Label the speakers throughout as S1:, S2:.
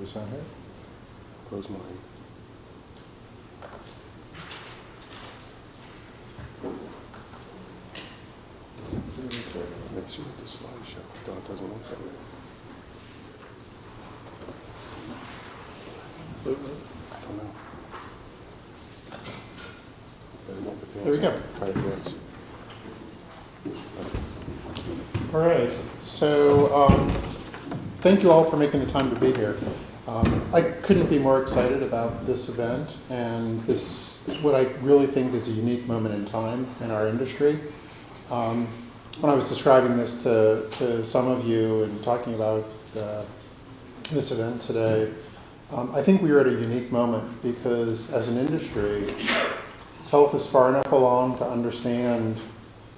S1: this on here. Close mine. Okay, let's see what the slideshow. No, it doesn't look that way. I don't know. But it won't advance.
S2: There we go.
S1: Try to advance.
S2: All right. So thank you all for making the time to be here. I couldn't be more excited about this event and this, what I really think is a unique moment in time in our industry. When I was describing this to some of you and talking about this event today, I think we are at a unique moment because as an industry, health is far enough along to understand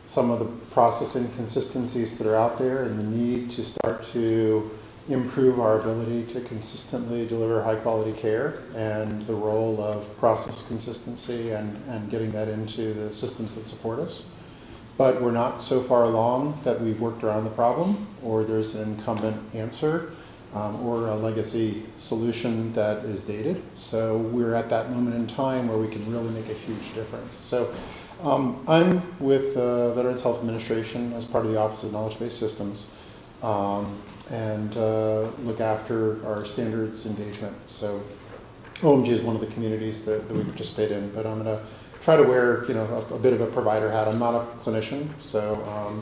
S2: some of the process inconsistencies that are out there and the need to start to improve our ability to consistently deliver high quality care and the role of process consistency and getting that into the systems that support us. But we're not so far along that we've worked around the problem or there's an incumbent answer or a legacy solution that is dated. So we're at that moment in time where we can really make a huge difference. So I'm with Veterans Health Administration as part of the Office of Knowledge-Based Systems and look after our standards engagement. So OMG is one of the communities that we participate in, but I'm going to try to wear a bit of a provider hat. I'm not a clinician, so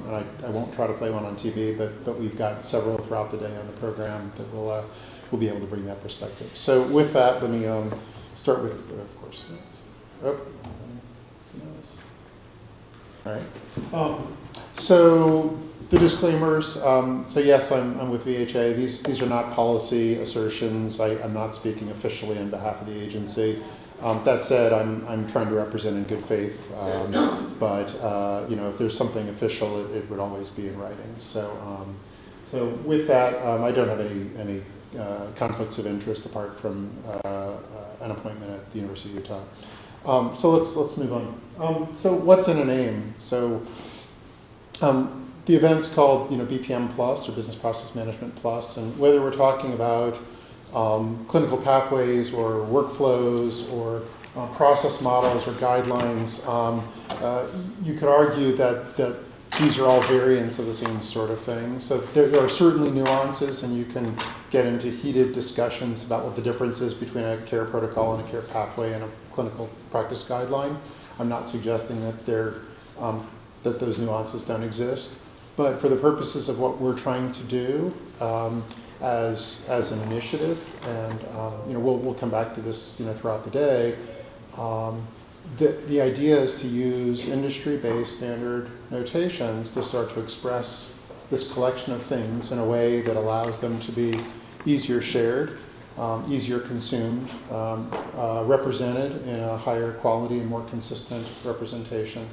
S2: and I won't try to play one on TV, but we've got several throughout the day on the program that will be able to bring that perspective. So with that, let me start with, of course. Oh. All right. So the disclaimers. So yes, I'm with VHA. These are not policy assertions. I'm not speaking officially on behalf of the agency. That said, I'm trying to represent in good faith. But if there's something official, it would always be in writing. So with that, I don't have any conflicts of interest apart from an appointment at the University of Utah. So let's move on. So what's in a name? So the event's called BPM Plus or Business Process Management Plus, and whether we're talking about clinical pathways or workflows or process models or guidelines, you could argue that these are all variants of the same sort of thing. So there are certainly nuances, and you can get into heated discussions about what the difference is between a care protocol and a care pathway and a clinical practice guideline. I'm not suggesting that that those nuances don't exist, but for the purposes of what we're trying to do as an initiative, and we'll come back to this throughout the day. The idea is to use industry-based standard notations to start to express this collection of things in a way that allows them to be easier shared, easier consumed, represented in a higher quality and more consistent representation,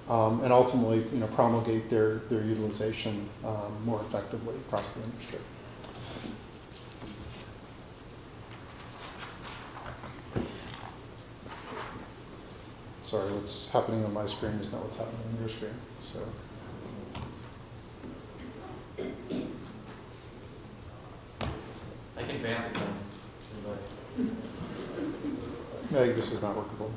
S2: and ultimately promulgate their utilization more effectively across the industry. Sorry, what's happening on my screen is not what's happening on your screen. So,
S3: I can vamp it then.
S2: Meg, this is not workable.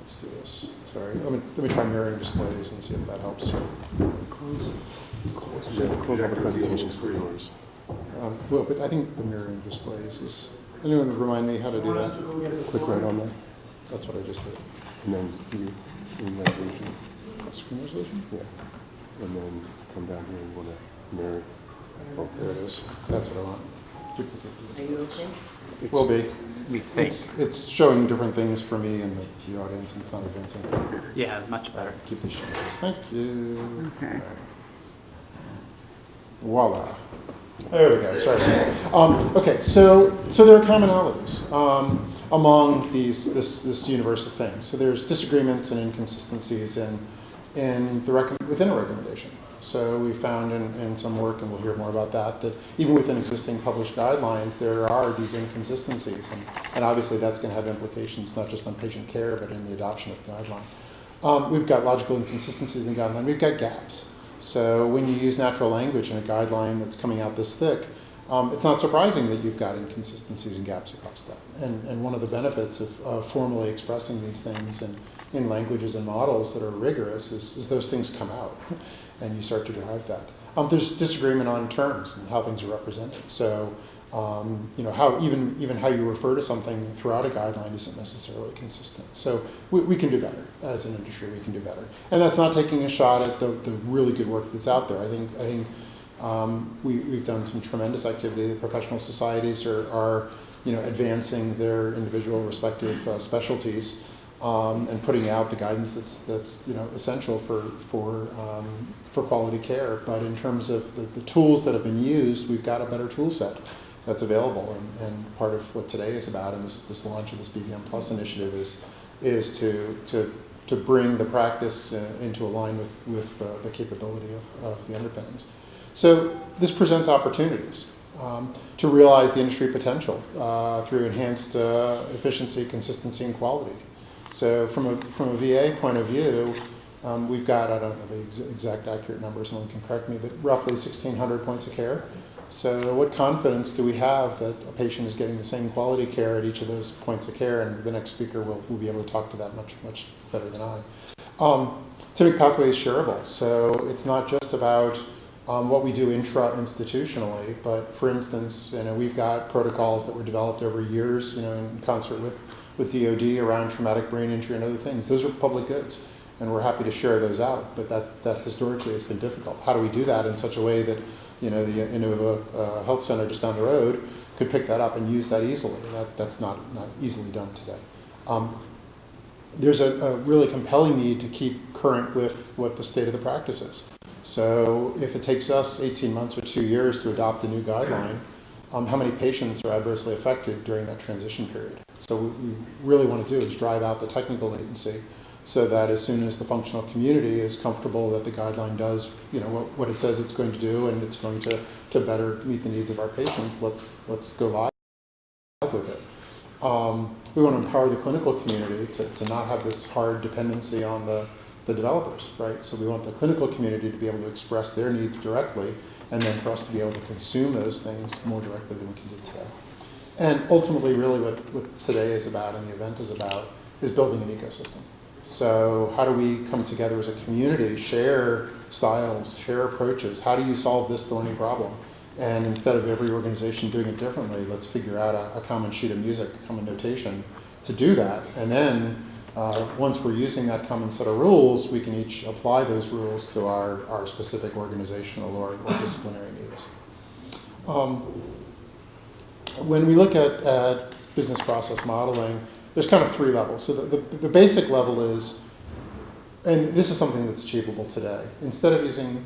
S2: Let's do this. Sorry, let me try mirroring displays and see if that helps.
S1: Close all the presentations for yours.
S2: Well, but I think the mirroring displays is. Anyone remind me how to do that?
S1: Click right on there,
S2: That's what I just did.
S1: and then you screen resolution.
S2: Screen resolution?
S1: Yeah. And then come down here and you want to mirror.
S2: Oh, there it is. That's what I want. Duplicate.
S4: Are you okay?
S1: It's,
S2: Will be.
S4: We think.
S2: It's showing different things for me and the audience, and it's not advancing.
S4: Yeah, much better.
S2: Keep these changes. Thank you.
S4: Okay.
S2: All right. Voila. There we go. Sorry. Okay, so there are commonalities among this universe of things. So there's disagreements and inconsistencies within a recommendation. So we found in some work, and we'll hear more about that even within existing published guidelines, there are these inconsistencies. And obviously that's going to have implications not just on patient care, but in the adoption of the guideline. We've got logical inconsistencies in the guideline. We've got gaps. So when you use natural language in a guideline that's coming out this thick, it's not surprising that you've got inconsistencies and gaps across that. And one of the benefits of formally expressing these things in languages and models that are rigorous is those things come out, and you start to derive that. There's disagreement on terms and how things are represented. So, how even how you refer to something throughout a guideline isn't necessarily consistent. So we can do better as an industry. We can do better, and that's not taking a shot at the really good work that's out there. I think we've done some tremendous activity. The professional societies are advancing their individual respective specialties. And putting out the guidance that's essential for quality care. But in terms of the tools that have been used, we've got a better tool set that's available. And part of what today is about, and this launch of this BBM Plus initiative is to bring the practice into a line with the capability of the underpinnings. So this presents opportunities to realize the industry potential through enhanced efficiency, consistency, and quality. So from a VA point of view, we've got, I don't know the exact accurate numbers, no one can correct me, but roughly 1,600 points of care. So what confidence do we have that a patient is getting the same quality care at each of those points of care? And the next speaker will be able to talk to that much better than I. To make pathways shareable. So it's not just about what we do intra-institutionally, but for instance, we've got protocols that were developed over years, in concert with DOD around traumatic brain injury and other things. Those are public goods, and we're happy to share those out, but that historically has been difficult. How do we do that in such a way that the Innova Health Center just down the road could pick that up and use that easily? That's not easily done today. There's a really compelling need to keep current with what the state of the practice is. So if it takes us 18 months or 2 years to adopt a new guideline, how many patients are adversely affected during that transition period? So what we really want to do is drive out the technical latency so that as soon as the functional community is comfortable that the guideline does what it says it's going to do and it's going to better meet the needs of our patients, let's go live with it. We want to empower the clinical community to not have this hard dependency on the developers, right? So we want the clinical community to be able to express their needs directly, and then for us to be able to consume those things more directly than we can do today. And ultimately, really what today is about and the event is about is building an ecosystem. So how do we come together as a community, share styles, share approaches? How do you solve this thorny problem? And instead of every organization doing it differently, let's figure out a common sheet of music, a common notation to do that. And then once we're using that common set of rules, we can each apply those rules to our specific organizational or disciplinary needs. When we look at business process modeling, there's kind of three levels. So the basic level is, and this is something that's achievable today, instead of using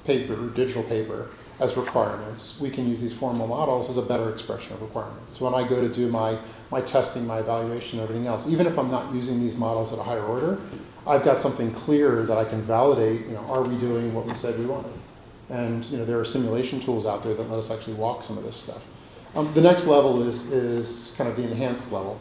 S2: paper, digital paper, as requirements, we can use these formal models as a better expression of requirements. So when I go to do my testing, my evaluation, everything else, even if I'm not using these models at a higher order, I've got something clear that I can validate, are we doing what we said we wanted? And there are simulation tools out there that let us actually walk some of this stuff. The next level is kind of the enhanced level,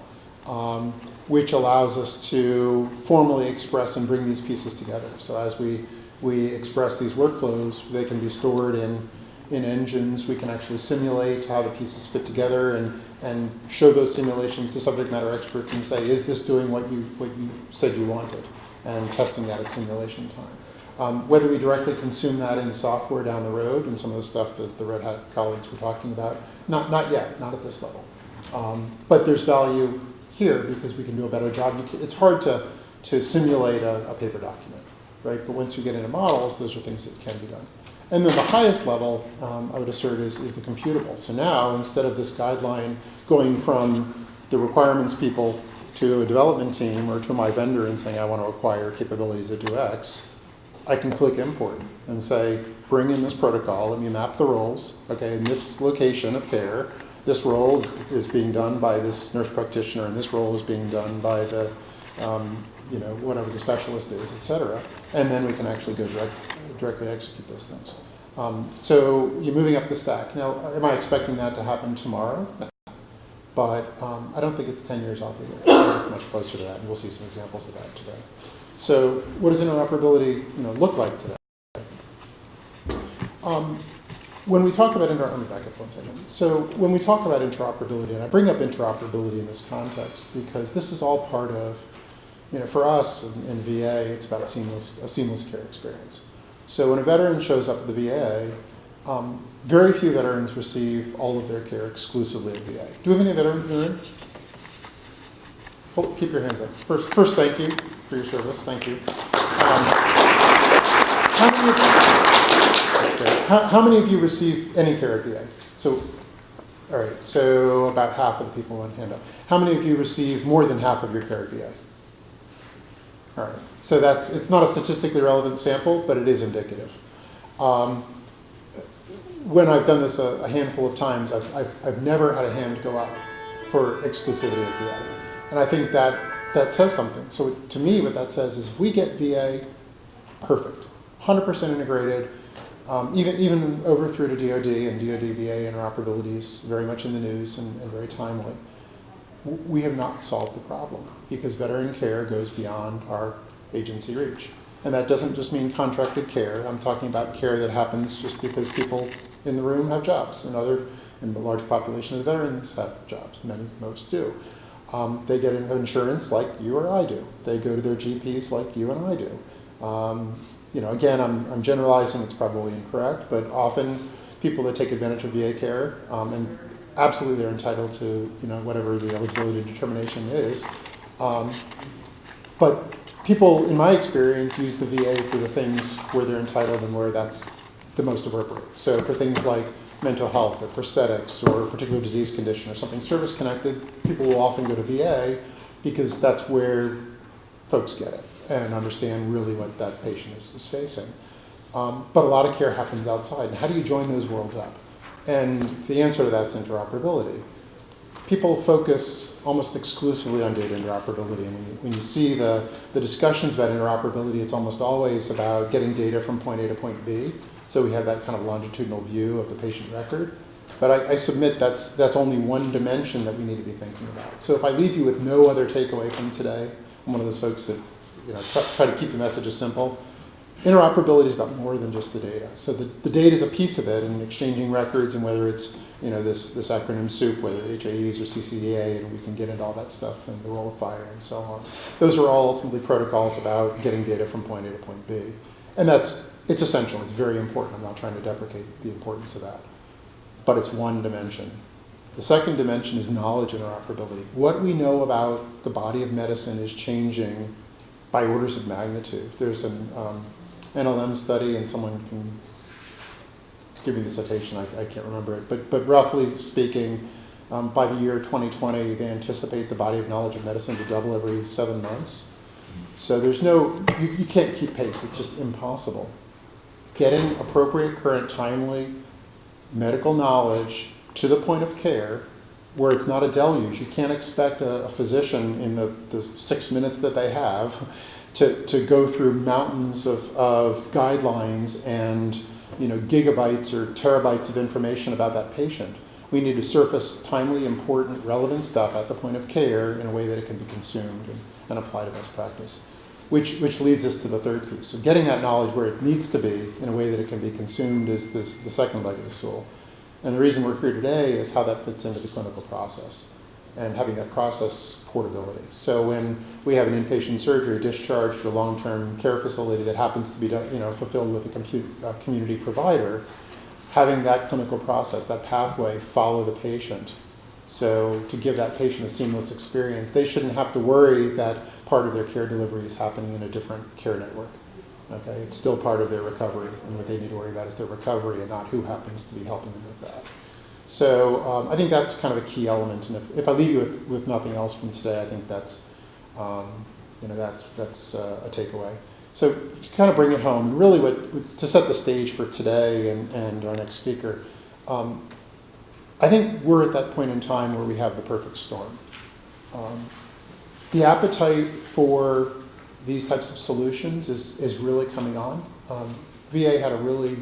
S2: which allows us to formally express and bring these pieces together. So as we express these workflows, they can be stored in engines. We can actually simulate how the pieces fit together and show those simulations to subject matter experts and say, is this doing what you said you wanted? And testing that at simulation time. Whether we directly consume that in software down the road and some of the stuff that the Red Hat colleagues were talking about, not yet, not at this level. But there's value here because we can do a better job. It's hard to simulate a paper document, right? But once you get into models, those are things that can be done. And then the highest level, I would assert, is the computable. So now, instead of this guideline going from the requirements people to a development team or to my vendor and saying, I want to acquire capabilities that do X, I can click import and say, bring in this protocol, let me map the roles. Okay, in this location of care, this role is being done by this nurse practitioner, and this role is being done by the, whatever the specialist is, et cetera. And then we can actually go directly execute those things. So you're moving up the stack. Now, am I expecting that to happen tomorrow? No. But I don't think it's 10 years off either. I think it's much closer to that, and we'll see some examples of that today. So what does interoperability look like today? When we talk about let me back up one second. So when we talk about interoperability, and I bring up interoperability in this context because this is all part of, for us in VA, it's about a seamless care experience. So when a veteran shows up at the VA, very few veterans receive all of their care exclusively at VA. Do we have any veterans in the room? Keep your hands up. First, thank you for your service. Thank you. How many of you receive any care at VA? So, all right. So about half of the people want hand up. How many of you receive more than half of your care at VA? All right. So it's not a statistically relevant sample, but it is indicative. When I've done this a handful of times, I've never had a hand go up for exclusivity at VA. And I think that says something. So to me, what that says is if we get VA perfect, 100% integrated, even over through to DoD, and DoD-VA interoperability is very much in the news and very timely, we have not solved the problem because veteran care goes beyond our agency reach. And that doesn't just mean contracted care. I'm talking about care that happens just because people in the room have jobs and the large population of the veterans have jobs. Most do. They get insurance like you or I do. They go to their GPs like you and I do. Again, I'm generalizing, it's probably incorrect, but often people that take advantage of VA care, and absolutely they're entitled to, whatever the eligibility determination is. But people, in my experience, use the VA for the things where they're entitled and where that's the most appropriate. So for things like mental health or prosthetics or a particular disease condition or something service-connected, people will often go to VA because that's where folks get it and understand really what that patient is facing. But a lot of care happens outside. And how do you join those worlds up? And the answer to that's interoperability. People focus almost exclusively on data interoperability. And when you see the discussions about interoperability, it's almost always about getting data from point A to point B. So we have that kind of longitudinal view of the patient record. But I submit that's only one dimension that we need to be thinking about. So if I leave you with no other takeaway from today, I'm one of those folks that try to keep the messages simple. Interoperability is about more than just the data. So the data is a piece of it, and exchanging records, and whether it's this acronym soup, whether HAEs or CCDA, and we can get into all that stuff, and the roll of fire and so on. Those are all ultimately protocols about getting data from point A to point B. And it's essential, it's very important. I'm not trying to deprecate the importance of that. But it's one dimension. The second dimension is knowledge interoperability. What we know about the body of medicine is changing by orders of magnitude. There's an NLM study, and someone can give me the citation, I can't remember it, but roughly speaking, by the year 2020, they anticipate the body of knowledge of medicine to double every 7 months. So there's you can't keep pace, it's just impossible. Getting appropriate, current, timely medical knowledge to the point of care where it's not a deluge. You can't expect a physician in the 6 minutes that they have to go through mountains of guidelines and gigabytes or terabytes of information about that patient. We need to surface timely, important, relevant stuff at the point of care in a way that it can be consumed and apply to best practice. Which leads us to the third piece. So getting that knowledge where it needs to be in a way that it can be consumed is the second leg of the stool. And the reason we're here today is how that fits into the clinical process and having that process portability. So when we have an inpatient surgery discharged to a long-term care facility that happens to be fulfilled with a community provider, having that clinical process, that pathway, follow the patient. So to give that patient a seamless experience, they shouldn't have to worry that part of their care delivery is happening in a different care network. Okay, it's still part of their recovery, and what they need to worry about is their recovery and not who happens to be helping them with that. So I think that's kind of a key element, and if I leave you with nothing else from today, I think that's a takeaway. So to kind of bring it home, and really to set the stage for today and our next speaker, I think we're at that point in time where we have the perfect storm. The appetite for these types of solutions is really coming on. VA had a really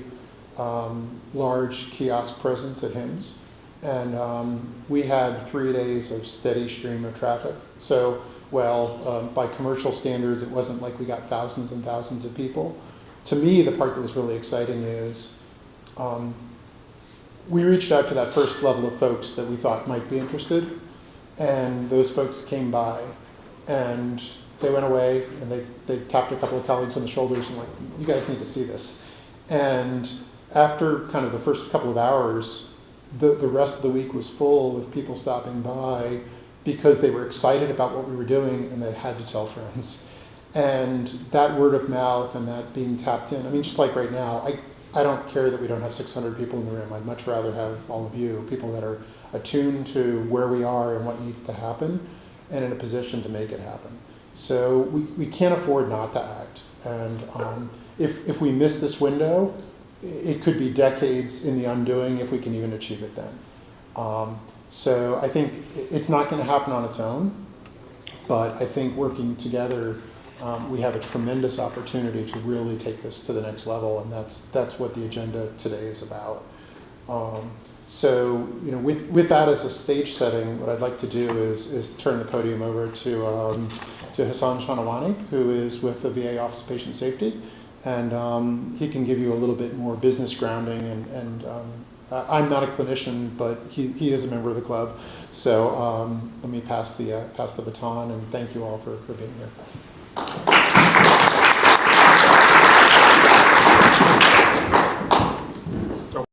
S2: large kiosk presence at HIMSS, and we had 3 days of steady stream of traffic. So, by commercial standards, it wasn't like we got thousands and thousands of people. To me, the part that was really exciting is we reached out to that first level of folks that we thought might be interested, and those folks came by, and they went away, and they tapped a couple of colleagues on the shoulders and like, you guys need to see this. And after kind of the first couple of hours, the rest of the week was full with people stopping by because they were excited about what we were doing and they had to tell friends. And that word of mouth and that being tapped in, I mean, just like right now, I don't care that we don't have 600 people in the room. I'd much rather have all of you, people that are attuned to where we are and what needs to happen and in a position to make it happen. So we can't afford not to act. And if we miss this window, it could be decades in the undoing if we can even achieve it then. So I think it's not going to happen on its own, but I think working together, we have a tremendous opportunity to really take this to the next level, and that's what the agenda today is about. So with that as a stage setting, what I'd like to do is turn the podium over to Hassan Shanawani, who is with the VA Office of Patient Safety, and he can give you a little bit more business grounding. And I'm not a clinician, but he is a member of the club. So let me pass the baton, and thank you all for being here.